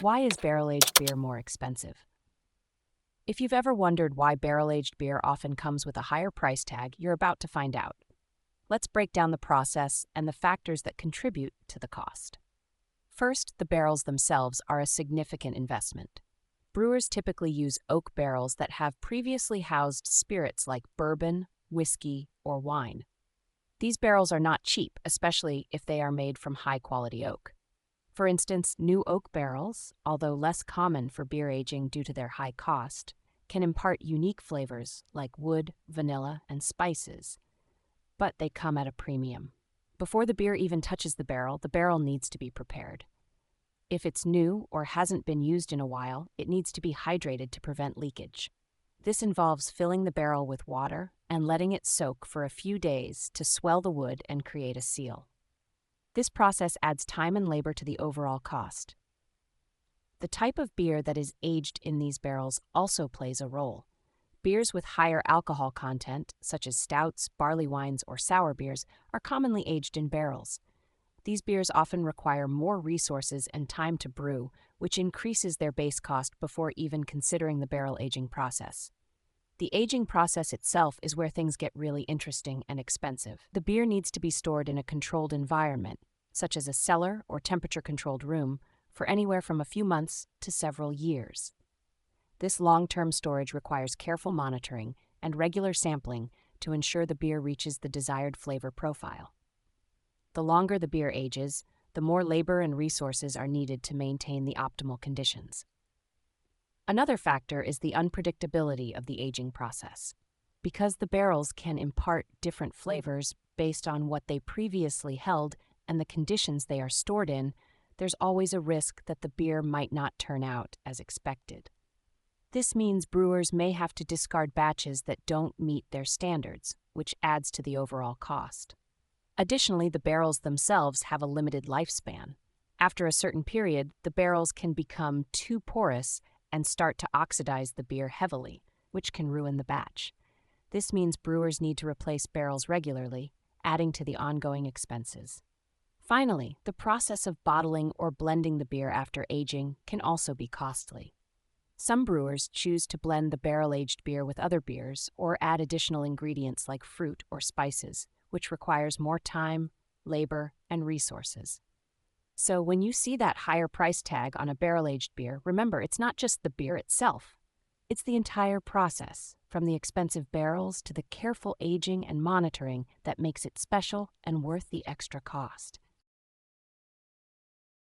Why is barrel-aged beer more expensive? If you've ever wondered why barrel-aged beer often comes with a higher price tag, you're about to find out. Let's break down the process and the factors that contribute to the cost. First, the barrels themselves are a significant investment. Brewers typically use oak barrels that have previously housed spirits like bourbon, whiskey, or wine. These barrels are not cheap, especially if they are made from high-quality oak. For instance, new oak barrels, although less common for beer aging due to their high cost, can impart unique flavors like wood, vanilla, and spices, but they come at a premium. Before the beer even touches the barrel needs to be prepared. If it's new or hasn't been used in a while, it needs to be hydrated to prevent leakage. This involves filling the barrel with water and letting it soak for a few days to swell the wood and create a seal. This process adds time and labor to the overall cost. The type of beer that is aged in these barrels also plays a role. Beers with higher alcohol content, such as stouts, barley wines, or sour beers, are commonly aged in barrels. These beers often require more resources and time to brew, which increases their base cost before even considering the barrel aging process. The aging process itself is where things get really interesting and expensive. The beer needs to be stored in a controlled environment, such as a cellar or temperature-controlled room, for anywhere from a few months to several years. This long-term storage requires careful monitoring and regular sampling to ensure the beer reaches the desired flavor profile. The longer the beer ages, the more labor and resources are needed to maintain the optimal conditions. Another factor is the unpredictability of the aging process. Because the barrels can impart different flavors based on what they previously held and the conditions they are stored in, there's always a risk that the beer might not turn out as expected. This means brewers may have to discard batches that don't meet their standards, which adds to the overall cost. Additionally, the barrels themselves have a limited lifespan. After a certain period, the barrels can become too porous and start to oxidize the beer heavily, which can ruin the batch. This means brewers need to replace barrels regularly, adding to the ongoing expenses. Finally, the process of bottling or blending the beer after aging can also be costly. Some brewers choose to blend the barrel-aged beer with other beers or add additional ingredients like fruit or spices, which requires more time, labor, and resources. So when you see that higher price tag on a barrel-aged beer, remember it's not just the beer itself. It's the entire process, from the expensive barrels to the careful aging and monitoring, that makes it special and worth the extra cost.